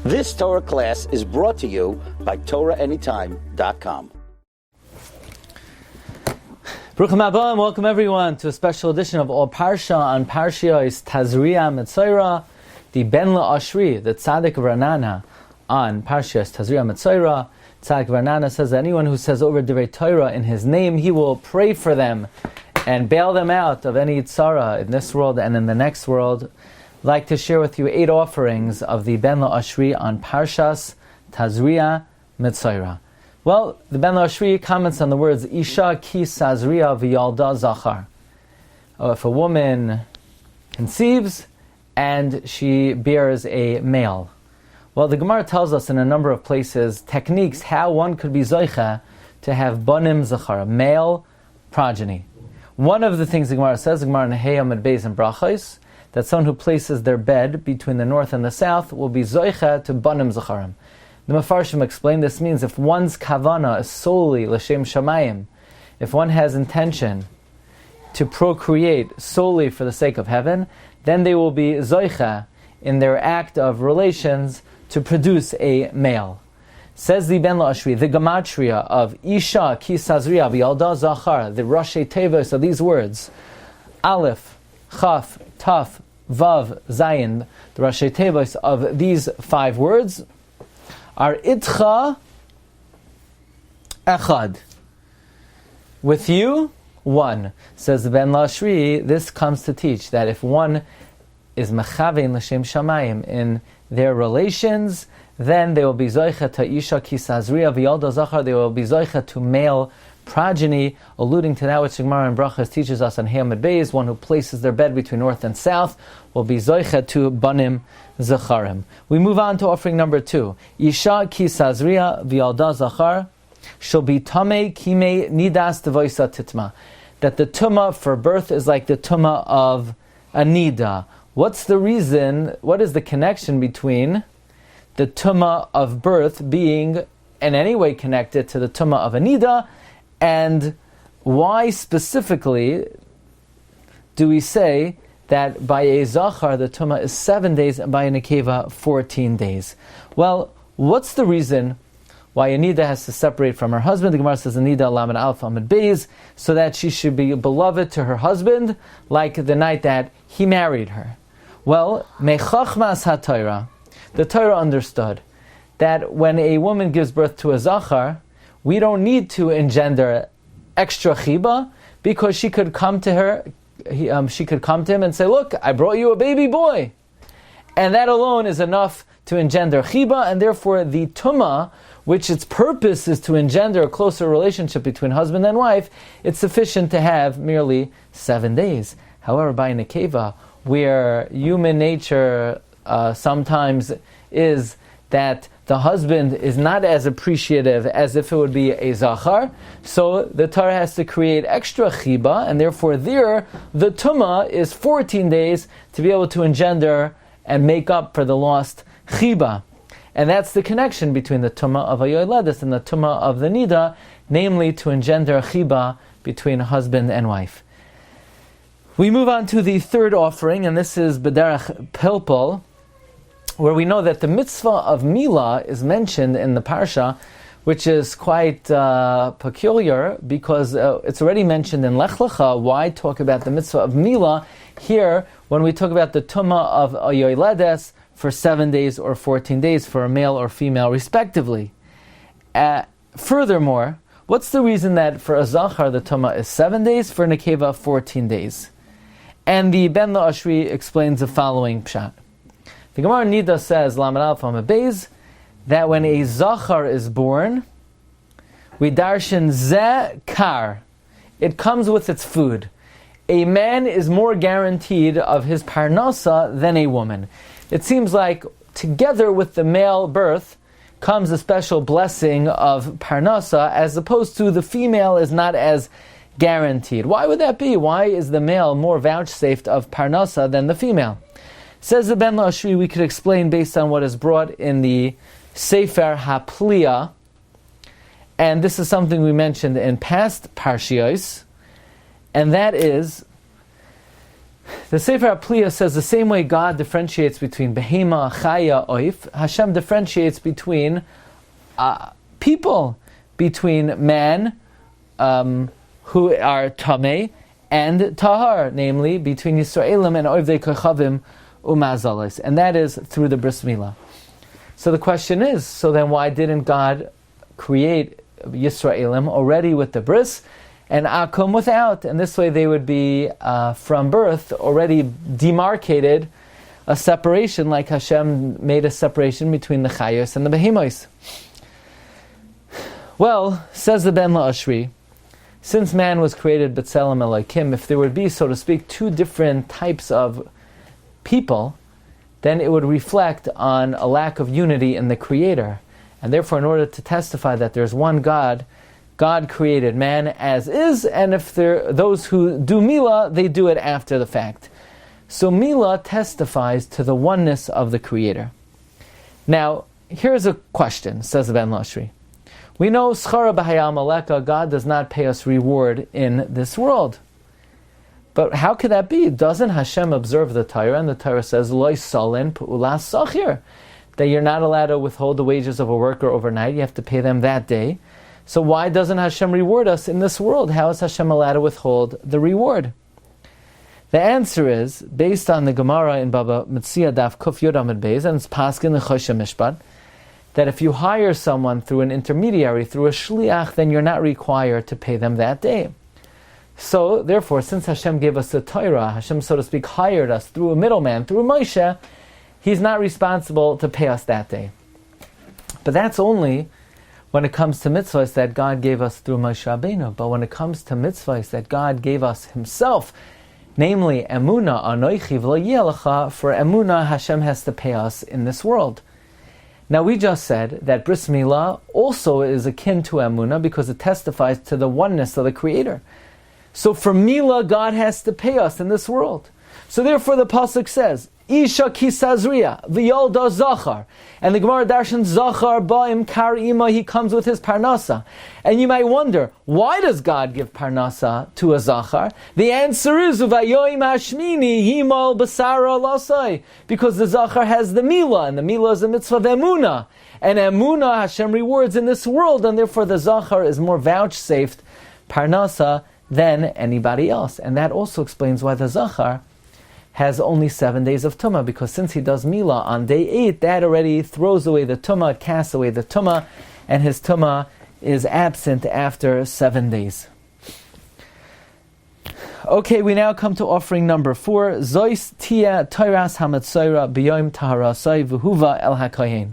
This Torah class is brought to you by TorahAnytime.com. Baruchim Haba, and welcome everyone to a special edition of All Parsha on Parshas Tazria Metzora, the Ben Ashri, the Tzaddik Ranana on Parshas Tazria Metzora. Tzaddik Ranana says that anyone who says over Divrei Torah in his name, he will pray for them and bail them out of any tzara in this world and in the next world. I'd like to share with you 8 offerings of the Ben Ashri on Parshas Tazria Metzora. Well, the Ben Ashri comments on the words Isha ki sazria v'yalda zachar. If a woman conceives and she bears a male. Well, the Gemara tells us in a number of places techniques how one could be zoicha to have banim zachar, male progeny. One of the things the Gemara says, the Gemara in Hey Amud Beis and Brachos, that someone who places their bed between the north and the south will be zoicha to banim zacharim. The Mefarshim explain this means if one's kavana is solely l'shem shamayim, if one has intention to procreate solely for the sake of heaven, then they will be zoicha in their act of relations to produce a male. Says the Ben Ashri, the gematria of Isha ki sazria v'yalda zachar, the Rashi Tevos of these words, Aleph, Chaf, Taf, Vav, Zayin, the Rashi Tevos of these 5 words are Itcha Echad. With you, 1. Says the Ben Ashri, this comes to teach that if one is mechavein l'shem shamayim in their relations, then they will be zoicha to Isha ki sazria v'yalda zachar, they will be zoicha to male progeny, alluding to that which the Gemara in Brachos teaches us on Hey Amud Beis, one who places their bed between north and south will be zoicha to banim zacharim. We move on to offering number 2. Isha ki sazria v'yalda zachar shall be tamei kimei nidas devoisa titma. That the tumah for birth is like the tumah of a nida. What's the reason, what is the connection between the tumah of birth being in any way connected to the tumah of a nida, and why specifically do we say that by a zachar the tumah is 7 days and by a nekeva 14 days? Well, what's the reason why a nida has to separate from her husband? The Gemara says a nida lamed alf amud beis, so that she should be beloved to her husband like the night that he married her. Well, mechachmas haTorah, the Torah understood that when a woman gives birth to a zachar, we don't need to engender extra chiba, because she could come to him and say, look, I brought you a baby boy. And that alone is enough to engender chiba, and therefore the tumah, which its purpose is to engender a closer relationship between husband and wife, it's sufficient to have merely 7 days. However, by nekeva, where human nature sometimes is that the husband is not as appreciative as if it would be a zachar, so the Torah has to create extra chiba, and therefore there, the tumah is 14 days to be able to engender and make up for the lost chiba. And that's the connection between the tumah of a yoledes and the tumah of the nida, namely to engender chiba between husband and wife. We move on to the 3rd offering, and this is B'derech Pilpul, where we know that the mitzvah of Mila is mentioned in the Parsha, which is quite peculiar, because it's already mentioned in Lech Lecha. Why talk about the mitzvah of Mila here when we talk about the tumah of a yoledes for 7 days or 14 days for a male or female respectively? Furthermore, what's the reason that for a zachar the tumah is 7 days, for nekeva 14 days? And the Ben Ashri explains the following pshat. The Gemara Nida says, Lamed Alef Amud Beis, that when a zachar is born, we darshan zeh kar. It comes with its food. A man is more guaranteed of his parnasa than a woman. It seems like together with the male birth comes a special blessing of parnasa, as opposed to the female is not as guaranteed. Why would that be? Why is the male more vouchsafed of parnasa than the female? Says the Ben Ashri, we could explain based on what is brought in the Sefer HaPliya, and this is something we mentioned in past Parshas, and that is The Sefer HaPliya says the same way God differentiates between behema, chaya, oif, Hashem differentiates between people, between man, who are tameh, and tahar, namely between Yisraelim and Oivdei Kochavim umazalis, and that is through the bris milah. So the question is, so then why didn't God create Yisraelim already with the bris, and Akum without? And this way they would be, from birth, already demarcated a separation, like Hashem made a separation between the Chayos and the Behemoths. Well, says the Ben La'ashri, since man was created B'Tselem Elokim, if there would be, so to speak, two different types of people, then it would reflect on a lack of unity in the Creator. And therefore, in order to testify that there's one God, God created man as is, and if there those who do Milah, they do it after the fact. So Milah testifies to the oneness of the Creator. Now, here's a question, says the Ben Lashri. We know Schara B'Hayal Maleka, God does not pay us reward in this world. But how could that be? Doesn't Hashem observe the Torah? And the Torah says, Loi Salin Pu'ulas Sachir, that you're not allowed to withhold the wages of a worker overnight, you have to pay them that day. So why doesn't Hashem reward us in this world? How is Hashem allowed to withhold the reward? The answer is, based on the Gemara in Baba Metzora Daf Kuf Yod Amud Beis, and it's Paskin the Choshe Mishpat, that if you hire someone through an intermediary, through a shliach, then you're not required to pay them that day. So, therefore, since Hashem gave us the Torah, Hashem, so to speak, hired us through a middleman, through Moshe, He's not responsible to pay us that day. But that's only when it comes to mitzvahs that God gave us through Moshe Rabbeinu. But when it comes to mitzvahs that God gave us Himself, namely, Emunah, Anoichi v'lo yeh, for Emunah, Hashem has to pay us in this world. Now, we just said that Bris Milah also is akin to Emunah because it testifies to the oneness of the Creator. So for Milah, God has to pay us in this world. So therefore the Pasuk says, Isha ki Tazria, v'yolda zachar. And the Gemara darshan zachar ba'im kar ima, he comes with his parnasa. And you might wonder, why does God give parnasa to a zachar? The answer is, uvayoim hashmini himal basara lasai. Because the zachar has the milah, and the milah is a mitzvah of emunah. And emunah Hashem rewards in this world, and therefore the zachar is more vouchsafed parnasa than anybody else. And that also explains why the zachar has only 7 days of tumah, because since he does milah on day 8, that already throws away the tumah, casts away the tumah, and his tumah is absent after 7 days. Okay, we now come to offering number 4. Zois tia toiras hametzora b'yom taharasai v'huva el hakohen.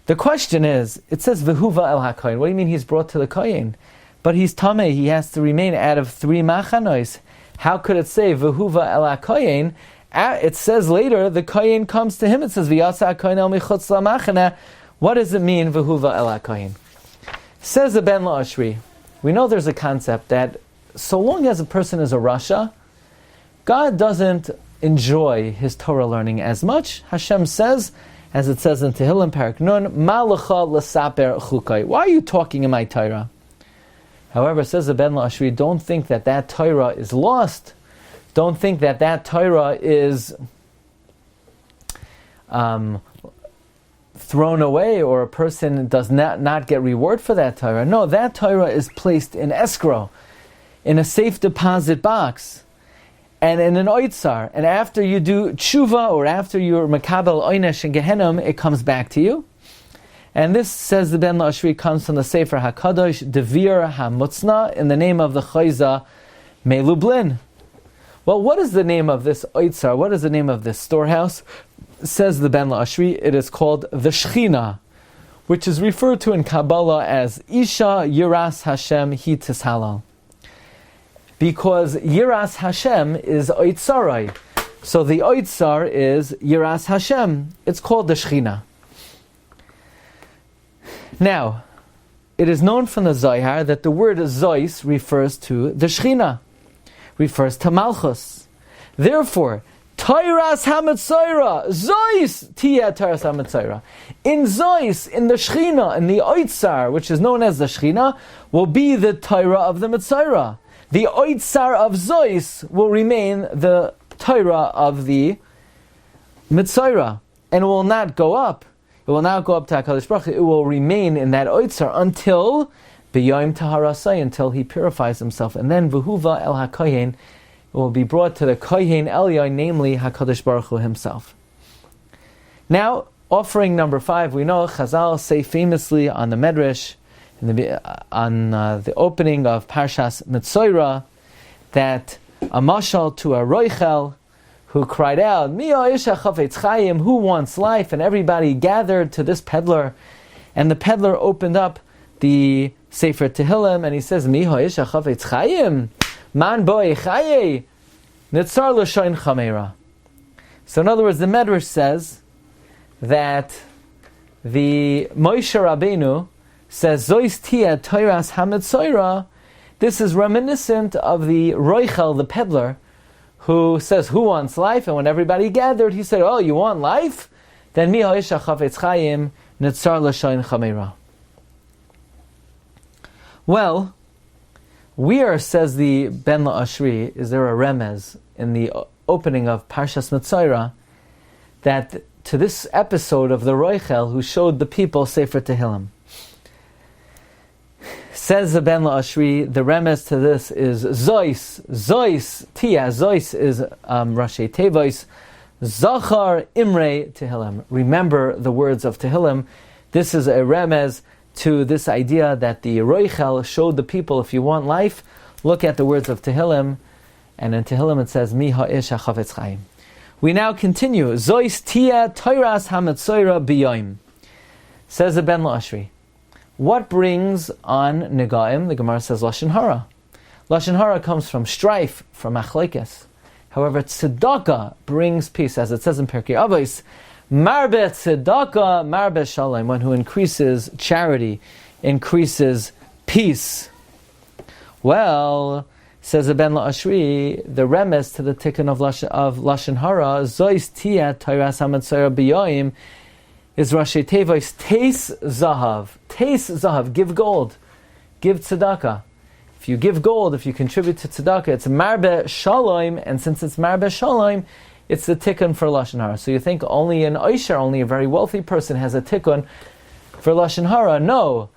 The question is, it says v'huva el hakohen. What do you mean he's brought to the kohen? But he's tameh, he has to remain out of 3 machanois. How could it say v'huva el hakohen? It says later the kohen comes to him. It says v'yasa hakohen el michutz lamachana. What does it mean v'huva el hakohen? Says the Ben La'ashri. We know there's a concept that so long as a person is a rasha, God doesn't enjoy his Torah learning as much. Hashem says, as it says in Tehillim Parak Nun, Ma lecha l'saper chukai. Why are you talking in my Torah? However, says the Ben La'ashri, don't think that that Torah is lost. Don't think that that Torah is thrown away, or a person does not get reward for that Torah. No, that Torah is placed in escrow, in a safe deposit box, and in an oitzar. And after you do tshuva, or after you're makabel oynesh and gehenim, it comes back to you. And this, says the Ben La'ashri, comes from the Sefer HaKadosh, Devir HaMutzna, in the name of the Chayza Melublin. Well, what is the name of this oitzar? What is the name of this storehouse? Says the Ben La'ashri, it is called the Shechina, which is referred to in Kabbalah as Isha Yiras Hashem Hi Tishalal. Because Yiras Hashem is oitzarai. So the oitzar is Yiras Hashem. It's called the Shechina. Now, it is known from the Zohar that the word Zois refers to the Shechina, refers to Malchus. Therefore, Tairas HaMetzora, Zois Tia Tairas HaMetzora. In Zois, in the Shechina, in the Oitzar, which is known as the Shechina, will be the Torah of the Metzora. the oitzar of Zois will remain the Torah of the Metzora, and it will not go up. It will not go up to HaKadosh Baruch Hu. It will remain in that oitzar until B'yom Taharasai, until he purifies himself. And then V'huva el HaKohen, it will be brought to the Kohen Elyon, namely HaKadosh Baruch Hu himself. Now, offering number 5, we know Chazal say famously on the Medrash, on the opening of Parshas Metzora, that a mashal to a roichel who cried out, Mi ha'isha chafetz chayim, who wants life? And everybody gathered to this peddler, and the peddler opened up the Sefer Tehillim, and he says, Mi ha'isha chafetz chayim, man boi chaye, nitzar l'shoin chamera. So in other words, the Medrash says that the Moshe Rabbeinu says, Zois tia toiras hametzoira. This is reminiscent of the roichel, the peddler, who says, who wants life? And when everybody gathered, he said, oh, you want life? Then mi ha'isha chafetz chayim nitzar l'shoin chamera. Well, where, says the Ben La'ashri, is there a remez in the opening of Parshas Metzora that to this episode of the roichel who showed the people Sefer Tehillim? Says the Ben La'ashri, the remez to this is Zois, Tia, Zois is Rashi Tevois, Zachar Imre Tehillim. Remember the words of Tehillim. This is a remez to this idea that the Roichel showed the people, if you want life, look at the words of Tehillim, and in Tehillim it says, Mi ha'ish ha'chavetz chayim. We now continue. Zois Tia Toiras HaMetzoira B'yoim. Says the Ben La'ashri, what brings on Negaim? The Gemara says Lashon Hara. Lashon Hara comes from strife, from Achlekes. However, Tzedakah brings peace, as it says in Pirkei Avos, Marbe Tzedakah, Marbe Shalom. One who increases charity, increases peace. Well, says the Ben La'ashri, the remes to the tikkun of Lashon Hara, Zois Tia Toiras HaMetzoira B'yoim, is Rashi Tevois, Teis Zahav. Teis Zahav, give gold. Give tzedakah. If you give gold, if you contribute to tzedakah, it's Marbe Shalom, and since it's Marbe Shalom, it's the tikkun for Lashon Hara. So you think only an Oisher, only a very wealthy person has a tikkun for Lashon Hara. No.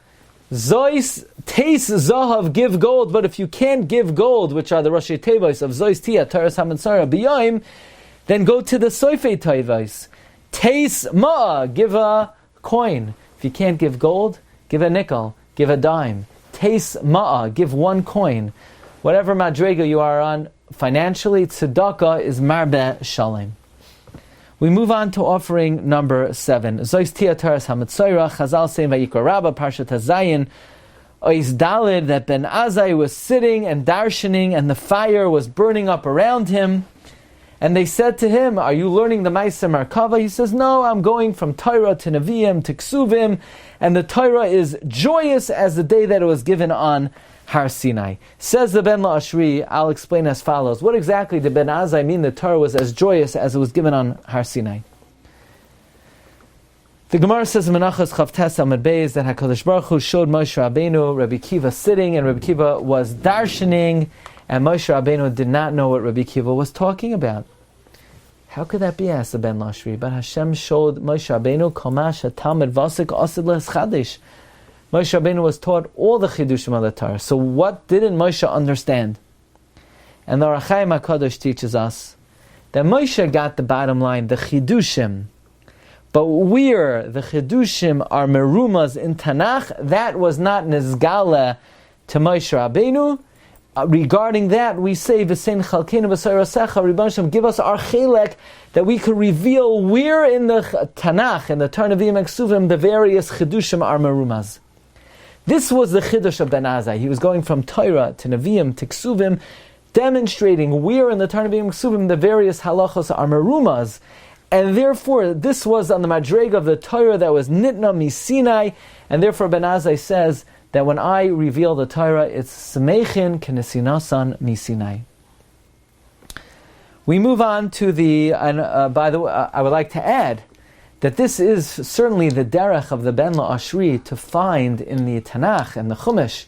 Zois, Teis Zahav, give gold, but if you can't give gold, which are the Rashi Tevois of Zois Tia, Toiras HaMetzora B'yoim, then go to the Soifei Tevois. Teis Ma'ah, give a coin. If you can't give gold, give a nickel, give a dime. Teis Ma'ah, give one coin. Whatever madrega you are on financially, tzedakah is Marbe Shalom. We move on to offering number 7. Zois Tia Toiras HaMetzoira, Chazal saying Vayikra Rabbah, Parsha Tazria, Ois Dalid, that Ben Azai was sitting and darshaning, and the fire was burning up around him. And they said to him, are you learning the Ma'aser Merkava? He says, no, I'm going from Torah to Nevi'im to Ksuvim, and the Torah is joyous as the day that it was given on Har Sinai. Says the Ben La'ashri, I'll explain as follows. What exactly did Ben Azai mean the Torah was as joyous as it was given on Har Sinai? The Gemara says in Menachos Chavtes Amud Beis that HaKadosh Baruch Hu showed Moshe Rabbeinu, Rabbi Kiva sitting, and Rabbi Kiva was darshaning, and Moshe Rabbeinu did not know what Rabbi Kiva was talking about. How could that be, asked the Ben Lashri? But Hashem showed Moshe Rabbeinu, Komash HaTalmud Vasik Asid L'Eschadesh. Moshe Rabbeinu was taught all the Chidushim of the Torah. So what didn't Moshe understand? And the Ohr HaChaim HaKadosh teaches us that Moshe got the bottom line, the Chidushim. But where the Chidushim are merumas in Tanakh, that was not Nizgala to Moshe Rabbeinu. Regarding that, we say, V'sein chalkeinu b'soirasecha, Rebbeinu Shem, give us our chelek, that we could reveal where in the Tanakh, in the Torah Nevi'im and Ksuvim, the various chidushim are merumaz. This was the chidush of Ben Azai. He was going from Torah to Nevi'im to Ksuvim, demonstrating where in the Torah Nevi'im and Ksuvim the various halachos are merumaz. And therefore, this was on the madrega of the Torah that was nitna misinai, and therefore Ben Azai says that when I reveal the Torah, it's Semechin Kenesinasan Misinai. We move on to the, and by the way, I would like to add that this is certainly the derech of the Ben La'ashri to find in the Tanakh and the Chumash,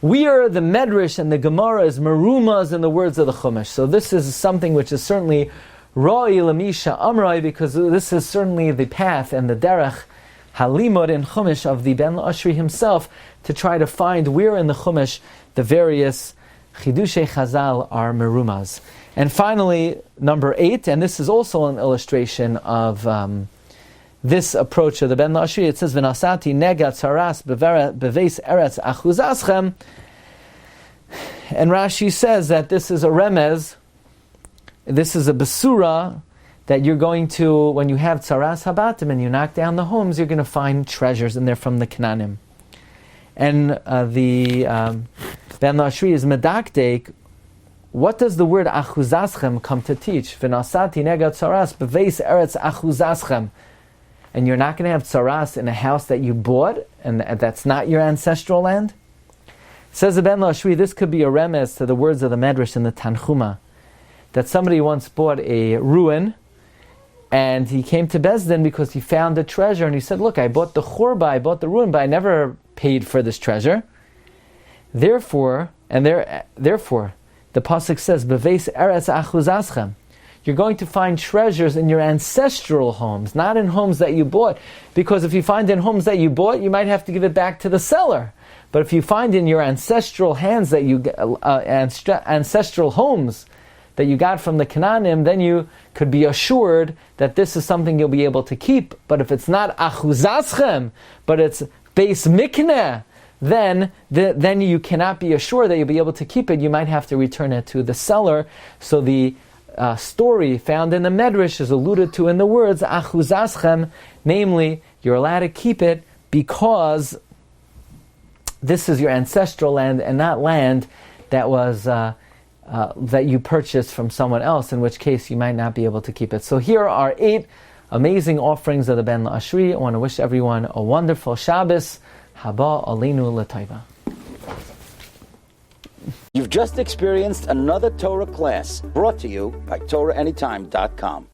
We are the Medrash and the Gemara is merumas in the words of the Chumash. So this is something which is certainly Ra'i Lamisha Amrai, because this is certainly the path and the derech halimud in Chumash of the Ben Ashri himself to try to find where in the Chumash the various Chidushei Chazal are merumas. And finally, number 8, and this is also an illustration of this approach of the Ben Ashri. It says, "V'nasati nega tzaras beveis eretz achuzaschem," and Rashi says that this is a remez. This is a basura that you're going to, when you have tzaras habatim and you knock down the homes, you're going to find treasures, and they're from the Canaanim. And the Ben Ashri is medakdek. What does the word achuzaschem come to teach? V'nasati nega tzaras beveis eretz achuzaschem. And you're not going to have tzaras in a house that you bought, and that's not your ancestral land? Says the Ben Ashri, this could be a remez to the words of the Medrash in the Tanchuma, that somebody once bought a ruin, and he came to Bezdin because he found a treasure, and he said, look, I bought the churba, I bought the ruin, but I never paid for this treasure. Therefore, the pasuk says, Beveis eretz achuzaschem. You're going to find treasures in your ancestral homes, not in homes that you bought. Because if you find in homes that you bought, you might have to give it back to the seller. But if you find in your ancestral hands that you ancestral homes that you got from the Canaanim, then you could be assured that this is something you'll be able to keep. But if it's not achuzaschem, but it's beis mikneh, then you cannot be assured that you'll be able to keep it. You might have to return it to the seller. So the story found in the Medrash is alluded to in the words achuzaschem, namely, you're allowed to keep it because this is your ancestral land and not land that was that you purchased from someone else, in which case you might not be able to keep it. So here are 8 amazing offerings of the Ben Ashri. I want to wish everyone a wonderful Shabbos. Haba Aleinu L'Taiva. You've just experienced another Torah class brought to you by TorahAnytime.com.